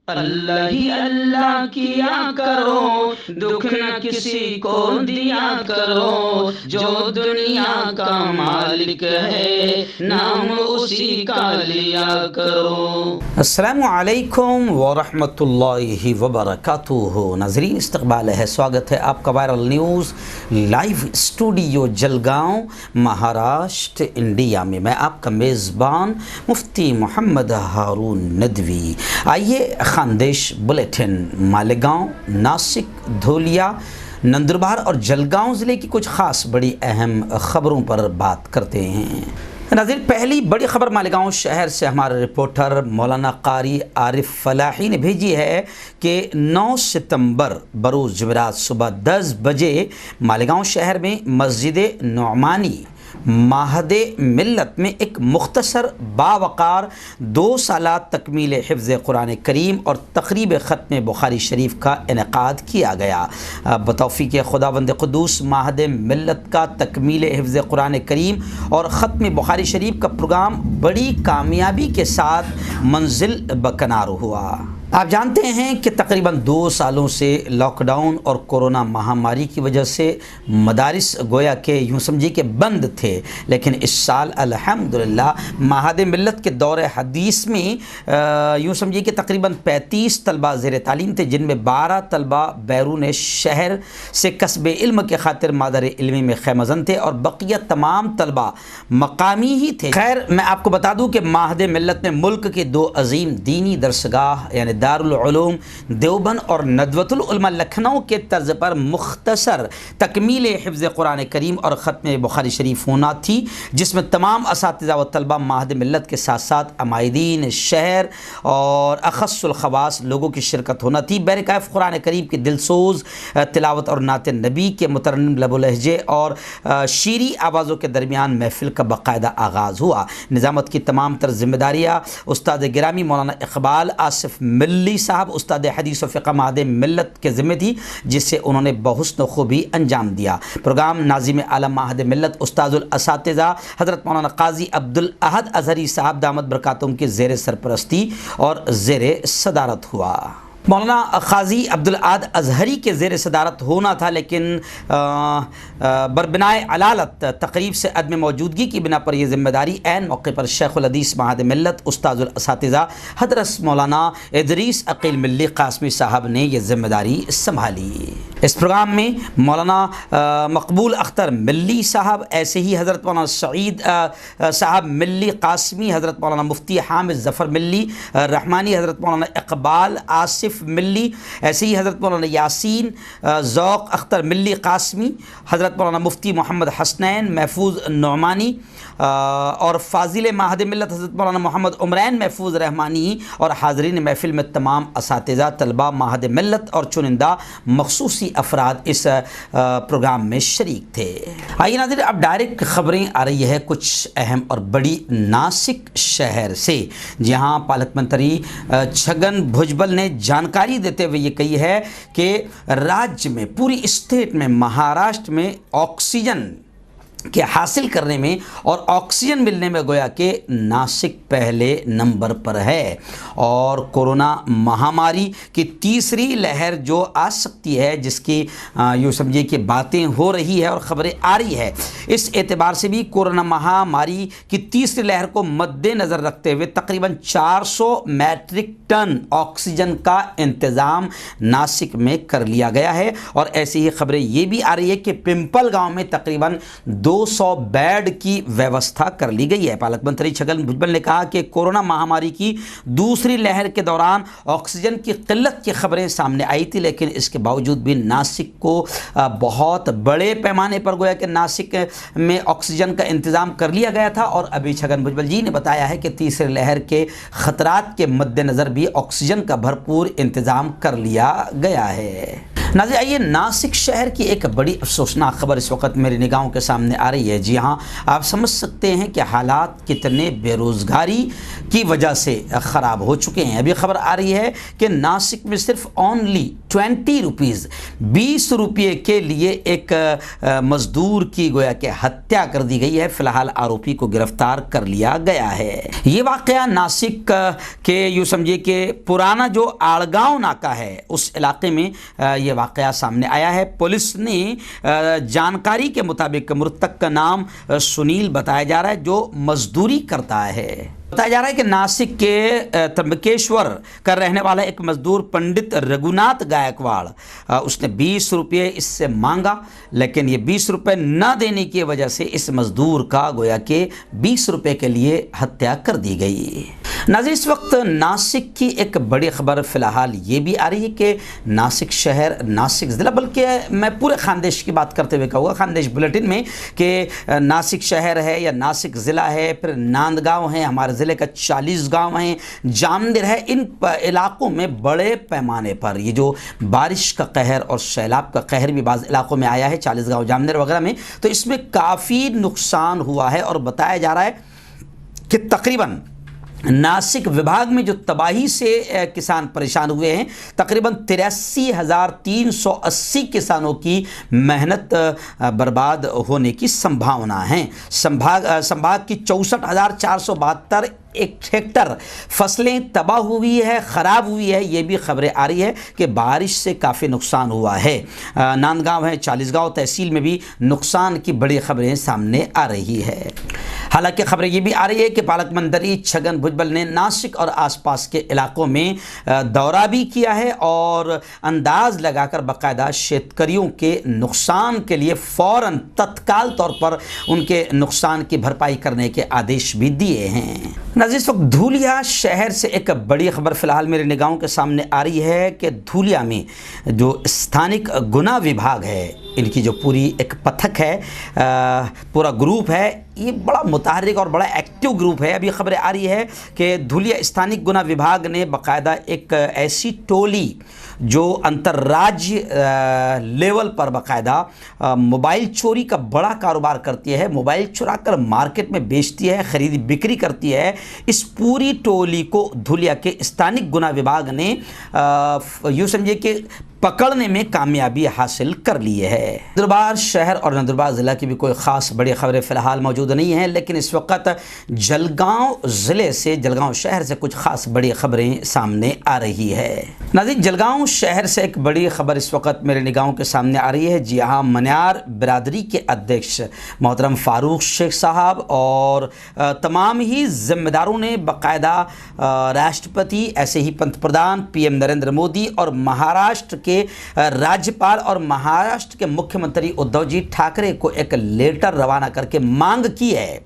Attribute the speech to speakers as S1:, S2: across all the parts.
S1: अल्लाह ही अल्लाह किया करो, दुख न किसी को दिया करो, जो दुनिया का मालिक है नाम उसी का लिया करो।
S2: अस्सलामु अलैकुम वरहमतुल्लाहि वबरकातुहू। नाज़रीन, इस्तक़बाल है, स्वागत है आपका viral news live studio Jalgaon, Maharashtra, India में। मैं आपका मेज़बान मुफ्ती मोहम्मद हारून नदवी। आइए खानदेश बुलेटिन मालेगांव, नासिक, धोलिया, नंदुरबार और जलगांव ज़िले की कुछ ख़ास बड़ी अहम ख़बरों पर बात करते हैं। नाज़रीन, पहली बड़ी खबर मालेगांव शहर से हमारे रिपोर्टर मौलाना कारी आरिफ फलाही ने भेजी है कि 9 सितंबर बरोज़ जुमेरात सुबह 10 बजे मालेगांव शहर में मस्जिद नौमानी माहदे मिल्लत में एक मुख्तसर बावकार 2 साला तकमील हिफ्ज़ कुरान करीम और तक़रीब ख़त्म बुखारी शरीफ का इनेकाद किया गया। बतौफ़ीक़ खुदावंद क़ुद्दूस माहदे मिल्लत का तकमील हिफ्ज़ कुरान करीम और ख़त्म बुखारी शरीफ का प्रोग्राम बड़ी कामयाबी के साथ मंजिल बकनार हुआ। आप जानते हैं कि तकरीबन 2 सालों से लॉकडाउन और कोरोना महामारी की वजह से मदारिस गोया के यूँ समझिए कि बंद थे, लेकिन इस साल अल्हम्दुलिल्लाह माहदे मिल्लत के दौरे हदीस में यूँ समझिए कि तकरीबन 35 तलबा ज़ेर तालीम थे, जिनमें 12 तलबा बैरून शहर से कसबे इल्म के खातिर मादर इल्मी में ख़ैमज़न थे और बक़िया तमाम तलबा मकामी ही थे। खैर, मैं आपको बता दूँ कि माहदे मिल्लत में मुल्क के 2 अजीम दीनी दरसगाह यानी दारुल उलूम देवबंद और नदवतुल उलमा लखनऊ के तर्ज पर मुख्तसर तकमील हिफ्ज़ कुरान करीम और ख़त्म बुखारी शरीफ होना थी, जिसमें तमाम असातिज़ा व तलबा माहदे मिल्लत के साथ साथ अमायदीन शहर और अख़स्सुल ख़वास लोगों की शिरकत होना थी। बैरकाफ़ कुरान करीम की दिलसोज़ तिलावत और नात नबी के मुतरन्निम लबो लहजे और शीरी आवाज़ों के दरमियान महफ़िल का बाकायदा आगाज़ हुआ। निज़ामत की तमाम तर ज़िम्मेदारियाँ उस्ताद गिरामी मौलाना इक़बाल आसिफ मिल्ली साहब उस्ताद हदीस व फ़िक़्ह माहदे मिल्लत के ज़िम्मे थी, जिससे उन्होंने बहुस्न खूबी अंजाम दिया। प्रोग्राम नाज़िम आलम माहदे मिल्लत उस्तादुल असातिज़ा हज़रत मौलाना क़ाज़ी अब्दुल अहद अज़हरी साहब दामद बरकातुहुम के ज़ेर सरपरस्ती और ज़ेर सदारत हुआ। मौलाना क़ाज़ी अब्दुल अहद अज़हरी के ज़ेर सदारत होना था, लेकिन बरबिनाए अलालत तक़रीब से अदम मौजूदगी की बिना पर यह ज़िम्मेदारी ऐन मौके पर शेख़ुल हदीस माहदे मिल्लत उस्तादुल असातिज़ा हज़रत मौलाना इदरीस अक़ील मिल्ली क़ासमी साहब ने यह ज़िम्मेदारी संभाली। इस प्रोग्राम में मौलाना मकबूल अख्तर मिल्ली साहब, ऐसे ही हज़रत मौलाना सईद साहब मिल्ली क़ासमी, हज़रत मौलाना मुफ्ती हामिद ज़फ़र मिल्ली रहमानी, हज़रत मौलाना इक़बाल आसिफ मिल्ली, ऐसे ही हज़रत मौलाना यासीन ज़ौक़ अख्तर मिल्ली क़ासमी, हज़रत मौलाना मुफ्ती मोहम्मद हसनैन महफूज नौमानी और फ़ाज़िल माहदे मिल्लत हज़रत मौलाना मोहम्मद उमरैन महफूज रहमानी और हाज़रीन महफ़िल में तमाम असातिज़ा तलबा माहदे मिल्लत और चुनिंदा मख़सूसी अफराद इस प्रोग्राम में शरीक थे। आइए नाज़रीन, अब डायरेक्ट ख़बरें आ रही है कुछ अहम और बड़ी नासिक शहर से, जहाँ पालक मंत्री छगन भुजबल ने जानकारी देते हुए ये कही है कि राज्य में, पूरी स्टेट में, महाराष्ट्र में ऑक्सीजन के हासिल करने में और ऑक्सीजन मिलने में गोया के नासिक पहले नंबर पर है और कोरोना महामारी की तीसरी लहर जो आ सकती है, जिसकी यूँ समझिए कि बातें हो रही है और ख़बरें आ रही है, इस एतबार से भी कोरोना महामारी की तीसरी लहर को मद्देनज़र रखते हुए तकरीबन 400 मैट्रिक टन ऑक्सीजन का इंतज़ाम नासिक में कर लिया गया है। और ऐसी ही ख़बरें ये भी आ रही है कि पिंपल गाँव में तकरीबन 200 बेड की व्यवस्था कर ली गई है। पालक मंत्री छगन भुजबल ने कहा कि कोरोना महामारी की दूसरी लहर के दौरान ऑक्सीजन की किल्लत की खबरें सामने आई थी, लेकिन इसके बावजूद भी नासिक को बहुत बड़े पैमाने पर गोया कि नासिक में ऑक्सीजन का इंतज़ाम कर लिया गया था। और अभी छगन भुजबल जी ने बताया है कि तीसरी लहर के ख़तरात के मद्देनज़र भी ऑक्सीजन का भरपूर इंतज़ाम कर लिया गया है। नाज़रीन, आइए नासिक शहर की एक बड़ी अफसोसनाक खबर इस वक्त मेरी निगाहों के सामने आ रही है। जी हाँ, आप समझ सकते हैं कि हालात कितने बेरोज़गारी की वजह से ख़राब हो चुके हैं। अभी खबर आ रही है कि नासिक में सिर्फ ओनली 20 रुपीज़ 20 रुपये के लिए एक मज़दूर की गोया कि हत्या कर दी गई है। फ़िलहाल आरोपी को गिरफ्तार कर लिया गया है। ये वाक़या नासिक के यूँ समझिए कि पुराना जो आड़गांव नाका है उस इलाके में ये वाक़या सामने आया है। पुलिस ने जानकारी के मुताबिक मृतक का नाम सुनील बताया जा रहा है, जो मजदूरी करता है। बताया जा रहा है कि नासिक के त्र्यंबकेश्वर का रहने वाला एक मजदूर पंडित रघुनाथ गायकवाड़, उसने 20 रुपये इससे मांगा, लेकिन ये 20 रुपये न देने की वजह से इस मजदूर का गोया कि 20 रुपये के लिए हत्या कर दी गई। नाज़रीन, इस वक्त नासिक की एक बड़ी खबर फ़िलहाल ये भी आ रही है कि नासिक शहर, नासिक ज़िला, बल्कि मैं पूरे खानदेश की बात करते हुए कहूँगा खानदेश बुलेटिन में कि नासिक शहर है या नासिक ज़िला है, फिर नांदगांव है, हमारे ज़िले का 40 गांव हैं, जामनेर है। इन इलाकों में बड़े पैमाने पर ये जो बारिश का कहर और सैलाब का कहर भी बाज़ इलाकों में आया है, 40 गांव, जामनेर वगैरह में, तो इसमें काफ़ी नुकसान हुआ है। और बताया जा रहा है कि तकरीबन नासिक विभाग में जो तबाही से किसान परेशान हुए हैं, तकरीबन 83,380 किसानों की मेहनत बर्बाद होने की संभावना है। संभाग की 64,472 एक हेक्टर फसलें तबाह हुई है, ख़राब हुई है। ये भी खबरें आ रही है कि बारिश से काफ़ी नुकसान हुआ है। नांदगांव है, 40 गांव तहसील में भी नुकसान की बड़ी खबरें सामने आ रही है। हालांकि खबरें ये भी आ रही है कि पालक मंत्री छगन भुजबल ने नासिक और आसपास के इलाकों में दौरा भी किया है और अंदाज लगाकर बाकायदा शेतकरियों के नुकसान के लिए फ़ौरन तत्काल तौर पर उनके नुकसान की भरपाई करने के आदेश भी दिए हैं। नाज़रीन, इस वक्त धूलिया शहर से एक बड़ी खबर फ़िलहाल मेरे निगाहों के सामने आ रही है कि धूलिया में जो स्थानिक गुना विभाग है, इनकी जो पूरी एक पथक है, पूरा ग्रुप है, ये बड़ा मुतहर्रिक और बड़ा एक्टिव ग्रुप है। अभी खबरें आ रही है कि धूलिया स्थानिक गुना विभाग ने बाकायदा एक ऐसी टोली जो अंतर्राज्य लेवल पर बाकायदा मोबाइल चोरी का बड़ा कारोबार करती है, मोबाइल चुरा कर मार्केट में बेचती है, ख़रीदी बिक्री करती है, इस पूरी टोली को धूलिया के स्थानिक गुना विभाग ने यूँ समझिए कि पकड़ने में कामयाबी हासिल कर ली है। नंदुरबार शहर और नंदुरबार ज़िला की भी कोई ख़ास बड़ी खबरें फ़िलहाल मौजूद नहीं हैं, लेकिन इस वक्त जलगांव ज़िले से, जलगांव शहर से कुछ ख़ास बड़ी खबरें सामने आ रही है। नाज़रीन, जलगांव शहर से एक बड़ी खबर इस वक्त मेरे निगाहों के सामने आ रही है। जी हाँ, मन्यार बिरादरी के अध्यक्ष मोहतरम फ़ारूक शेख साहब और तमाम ही ज़िम्मेदारों ने बाकायदा राष्ट्रपति, ऐसे ही पंत प्रधान PM नरेंद्र मोदी और महाराष्ट्र के राज्यपाल और महाराष्ट्र के मुख्यमंत्री उद्धव जी ठाकरे को एक लेटर रवाना करके मांग की है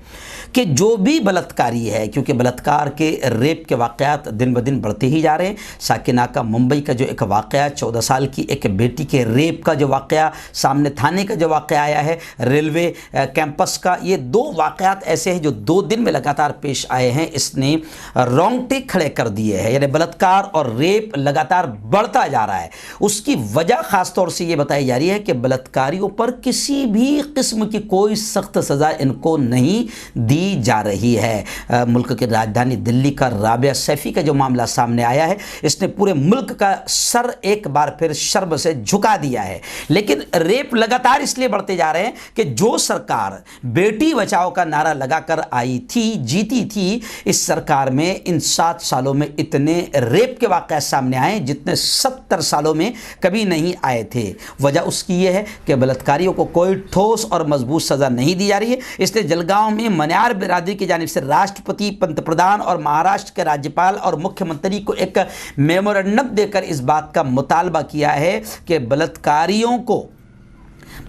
S2: कि जो भी बलात्कारी है, क्योंकि बलात्कार के, रेप के वाक़यात दिन ब दिन बढ़ते ही जा रहे हैं। साकिना का मुंबई का जो एक वाक़या, 14 साल की एक बेटी के रेप का जो वाक़या सामने, थाने का जो वाक़या आया है, रेलवे कैंपस का, ये 2 वाक़यात ऐसे हैं जो 2 दिन में लगातार पेश आए हैं। इसने रोंगटे खड़े कर दिए हैं, यानी बलात्कार और रेप लगातार बढ़ता जा रहा है। उसकी वजह ख़ास तौर से ये बताई जा रही है कि बलात्कारियों पर किसी भी किस्म की कोई सख्त सज़ा इनको नहीं दी जा रही है। मुल्क की राजधानी दिल्ली का राबिया सैफ़ी का जो मामला सामने आया है, इसने पूरे मुल्क का सर एक बार फिर शर्म से झुका दिया है। लेकिन रेप लगातार इसलिए बढ़ते जा रहे हैं कि जो सरकार बेटी बचाओ का नारा लगाकर आई थी, जीती थी, इस सरकार में इन 7 सालों में इतने रेप के वाक़या सामने आए जितने 70 सालों में कभी नहीं आए थे। वजह उसकी ये है कि बलात्कारियों को कोई ठोस और मजबूत सज़ा नहीं दी जा रही है। इसलिए जलगांव में मन्यार बिरादरी की जानिब से राष्ट्रपति, पंत प्रधान और महाराष्ट्र के राज्यपाल और मुख्यमंत्री को एक मेमोरेंडम देकर इस बात का मुतालबा किया है कि बलात्कारियों को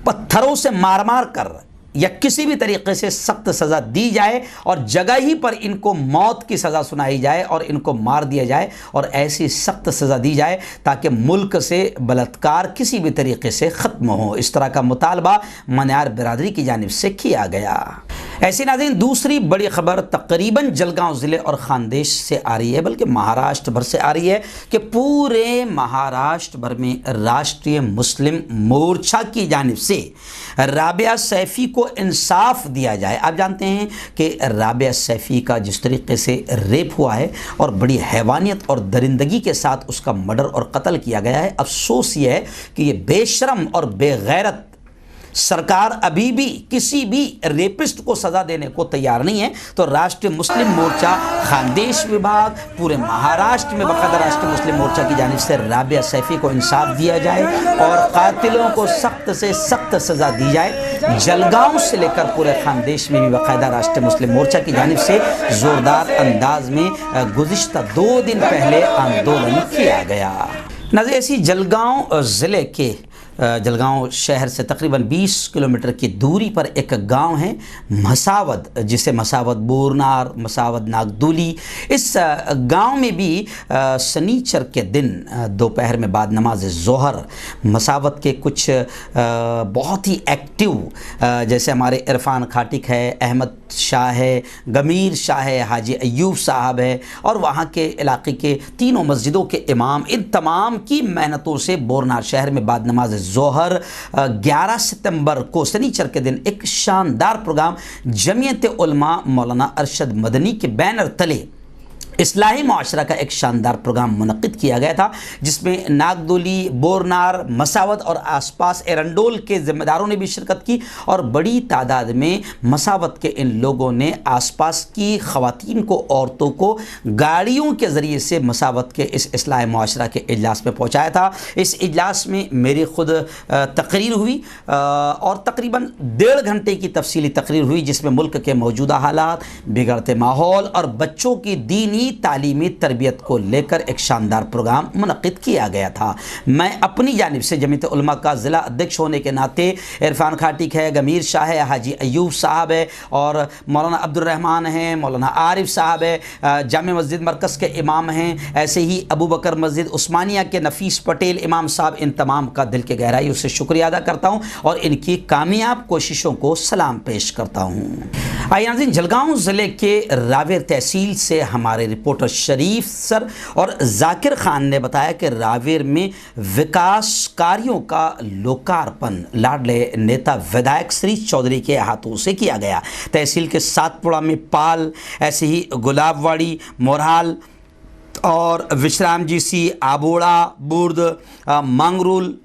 S2: पत्थरों से मार मार कर या किसी भी तरीके से सख्त सज़ा दी जाए और जगह ही पर इनको मौत की सज़ा सुनाई जाए और इनको मार दिया जाए और ऐसी सख्त सज़ा दी जाए ताकि मुल्क से बलात्कार किसी भी तरीके से ख़त्म हो। इस तरह का मुतालबा मन्यार बिरादरी की जानिब से किया गया। ऐसी नाज़रीन दूसरी बड़ी खबर तकरीबन जलगांव ज़िले और खानदेश से आ रही है, बल्कि महाराष्ट्र भर से आ रही है कि पूरे महाराष्ट्र भर में राष्ट्रीय मुस्लिम मोर्चा की जानिब से राबिया सैफ़ी को इंसाफ दिया जाए। आप जानते हैं कि राबिया सैफ़ी का जिस तरीके से रेप हुआ है और बड़ी हैवानियत और दरिंदगी के साथ उसका मर्डर और कत्ल किया गया है। अफसोस ये है कि ये बेशरम और बेगैरत सरकार अभी भी किसी भी रेपिस्ट को सज़ा देने को तैयार नहीं है। तो राष्ट्रीय मुस्लिम मोर्चा खानदेश विभाग पूरे महाराष्ट्र में बाकायदा राष्ट्रीय मुस्लिम मोर्चा की जानिब से राबिया सैफ़ी को इंसाफ दिया जाए और कातिलों को सख्त से सख्त सज़ा दी जाए। जलगांव से लेकर पूरे खानदेश में भी बाकायदा राष्ट्रीय मुस्लिम मोर्चा की जानिब से ज़ोरदार अंदाज में गुज़िश्ता 2 दिन पहले आंदोलन किया गया। नाज़रीन ऐसी जलगांव ज़िले के जलगांव शहर से तकरीबन 20 किलोमीटर की दूरी पर एक गांव है मसावद, जिसे मसावद बोरनार, मसावद नागदोली। इस गांव में भी शनिचर के दिन दोपहर में बाद नमाज ज़ोहर मसावद के कुछ बहुत ही एक्टिव जैसे हमारे इरफान खाटिक है, अहमद शाह है, गमीर शाह है, हाजी अयूब साहब है और वहाँ के इलाके के तीनों मस्जिदों के इमाम, इन तमाम की मेहनतों से बोरनार शहर में बाद नमाज ज़ोहर 11 सितंबर को शनिचर के दिन एक शानदार प्रोग्राम जमीयत उलमा मौलाना अरशद मदनी के बैनर तले इस्लाही मुआशरा का एक शानदार प्रोग्राम मुनक़िद किया गया था, जिसमें नागदोली, बोरनार, मसावद और आसपास एरंडोल के ज़िम्मेदारों ने भी शिरकत की और बड़ी तादाद में मसावद के इन लोगों ने आसपास की ख़वातीन को, औरतों को गाड़ियों के ज़रिए से मसावद के इस इस्लाही मुआशरा के इजलास में पहुँचाया था। इस इजलास में मेरी ख़ुद तकरीर हुई और तकरीबन 1.5 घंटे की तफसीली तकरीर हुई, जिसमें मुल्क के मौजूदा हालात, बिगड़ते माहौल और बच्चों की दीनी तालीमी तरबियत को लेकर एक शानदार प्रोग्राम मुनक़िद किया गया था। मैं अपनी जानिब से जमीयत उलमा का ज़िला अध्यक्ष होने के नाते, इरफान खाटिक है, गमीर शाह है, हाजी अयूब साहब है और मौलाना अब्दुर्रहमान हैं, मौलाना आरिफ साहब है, जामे मस्जिद मरकज़ के इमाम हैं, ऐसे ही अबू बकर मस्जिद उस्मानिया के नफ़ीस पटेल इमाम साहब, इन तमाम का दिल के गहराई से शुक्रिया अदा करता हूँ और इनकी कामयाब कोशिशों को सलाम पेश करता हूँ। आइए नाज़रीन, जलगांव ज़िले के रावेर तहसील से हमारे रिपोर्टर शरीफ सर और जाकिर खान ने बताया कि रावेर में विकास कार्यों का लोकार्पण लाडले नेता विधायक श्रीश चौधरी के हाथों से किया गया। तहसील के सातपुड़ा में पाल, ऐसे ही गुलाबवाड़ी, मोरहाल और विश्राम जी सी, आबोड़ा, बुर्द, मांगरूल,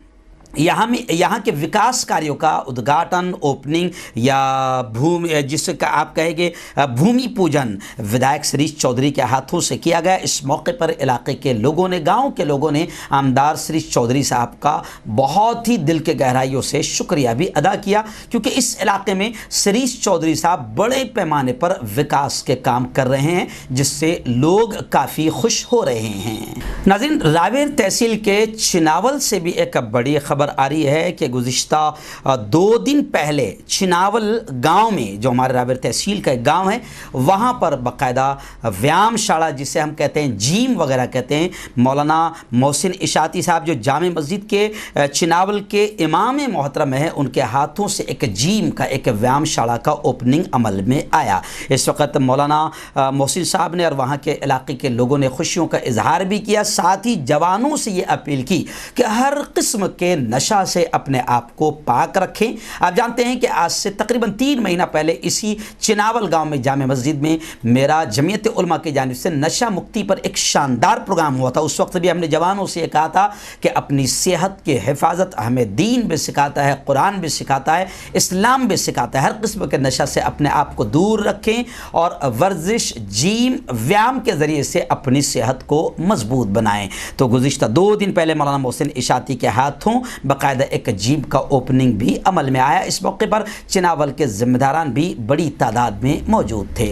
S2: यहाँ के विकास कार्यों का उद्घाटन, ओपनिंग या भूमि, जिसका आप कहेंगे भूमि पूजन विधायक श्रीश चौधरी के हाथों से किया गया। इस मौके पर इलाके के लोगों ने, गांव के लोगों ने आमदार श्रीश चौधरी साहब का बहुत ही दिल के गहराइयों से शुक्रिया भी अदा किया, क्योंकि इस इलाके में श्रीश चौधरी साहब बड़े पैमाने पर विकास के काम कर रहे हैं, जिससे लोग काफ़ी खुश हो रहे हैं। नाज़रीन, रावेर तहसील के चिनावल से भी एक बड़ी खबर आ रही है कि गुज़िश्ता 2 दिन पहले चिनावल गांव में, जो हमारे रावेर तहसील का एक गांव है, वहां पर बाकायदा व्यायामशाला, जिसे हम कहते हैं जिम वगैरह कहते हैं, मौलाना मोहसिन इशाती साहब जो जामे मस्जिद के चिनावल के इमाम मोहतरम है, उनके हाथों से एक जिम का, एक व्यायामशाला का ओपनिंग अमल में आया। इस वक्त मौलाना मोहसिन साहब ने और वहाँ के इलाके के लोगों ने खुशियों का इजहार भी किया, साथ ही जवानों से ये अपील की कि हर किस्म के नशा से अपने आप को पाक रखें। आप जानते हैं कि आज से तकरीबन 3 महीना पहले इसी चिनावल गांव में जामे मस्जिद में मेरा जमीयत उलमा की जानिब से नशा मुक्ति पर एक शानदार प्रोग्राम हुआ था। उस वक्त भी हमने जवानों से कहा था कि अपनी सेहत की हिफाजत हमें दीन भी सिखाता है, कुरान भी सिखाता है, इस्लाम भी सिखाता है। हर किस्म के नशा से अपने आप को दूर रखें और वर्जिश, जिम, व्यायाम के ज़रिए से अपनी सेहत को मजबूत बनाएं। तो गुज़िश्ता 2 दिन पहले मौलाना मोहसिन इशाती के हाथों बाकायदा एक जिम का ओपनिंग भी अमल में आया। इस मौके पर चिनावल के जिम्मेदारान भी बड़ी तादाद में मौजूद थे।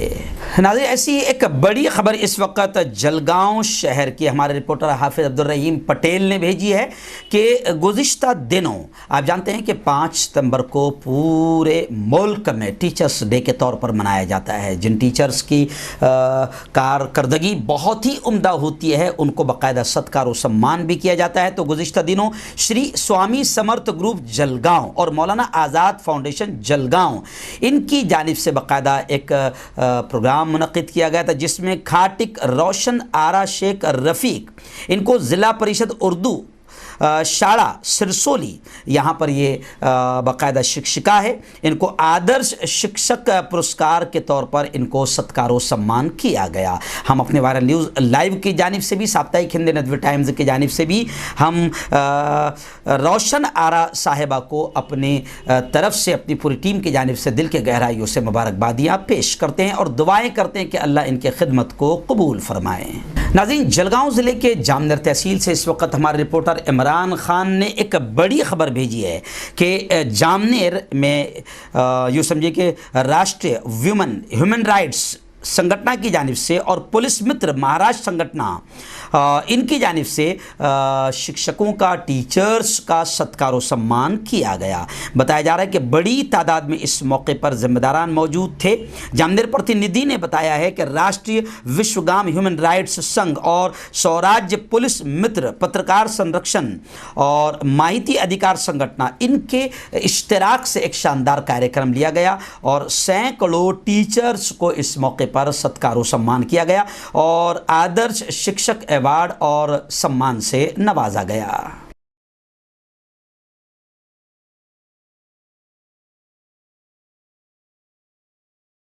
S2: नाज़रीन, ऐसी एक बड़ी खबर इस वक्त जलगांव शहर की हमारे रिपोर्टर हाफिज अब्दुर्रहीम पटेल ने भेजी है कि गुज़िश्ता दिनों आप जानते हैं कि 5 सितंबर को पूरे मुल्क में टीचर्स डे के तौर पर मनाया जाता है। जिन टीचर्स की कारकर्दगी बहुत ही उम्दा होती है, उनको बाकायदा सत्कार और सम्मान भी किया जाता है। तो गुज़िश्ता दिनों श्री स्वामी स्वामी समर्थ ग्रुप जलगांव और मौलाना आज़ाद फाउंडेशन जलगांव, इनकी जानिब से बाकायदा एक प्रोग्राम मुनक़िद किया गया था, जिसमें खाटिक रोशन आरा शेख रफ़ीक, इनको ज़िला परिषद उर्दू शाला सिरसोली, यहाँ पर ये बाकायदा शिक्षिका है, इनको आदर्श शिक्षक पुरस्कार के तौर पर इनको सत्कारो सम्मान किया गया। हम अपने वायरल न्यूज़ लाइव की जानिब से भी, साप्ताहिक हिंद नदवी टाइम्स की जानिब से भी हम रोशन आरा साहिबा को अपने तरफ से, अपनी पूरी टीम की जानिब से दिल के गहराइयों से मुबारकबादियाँ पेश करते हैं और दुआएँ करते हैं कि अल्लाह इनके खिदमत को कबूल फरमाए। नाज़रीन, जलगांव ज़िले के जामनेर तहसील से इस वक्त हमारे रिपोर्टर इमरान खान ने एक बड़ी खबर भेजी है कि जामनेर में यूँ समझिए कि राष्ट्रीय ह्यूमन राइट्स संगठन की जानिब से और पुलिस मित्र महाराष्ट्र संगठन इनकी जानिब से शिक्षकों का, टीचर्स का सत्कारो सम्मान किया गया। बताया जा रहा है कि बड़ी तादाद में इस मौके पर जिम्मेदारान मौजूद थे। जामनेर प्रतिनिधि ने बताया है कि राष्ट्रीय विश्वगाम ह्यूमन राइट्स संघ और स्वराज्य पुलिस मित्र, पत्रकार संरक्षण और माहिती अधिकार संगठन, इनके इश्तराक से एक शानदार कार्यक्रम लिया गया और सैकड़ों टीचर्स को इस मौके पर सत्कारो सम्मान किया गया और आदर्श शिक्षक अवार्ड और सम्मान से नवाजा गया।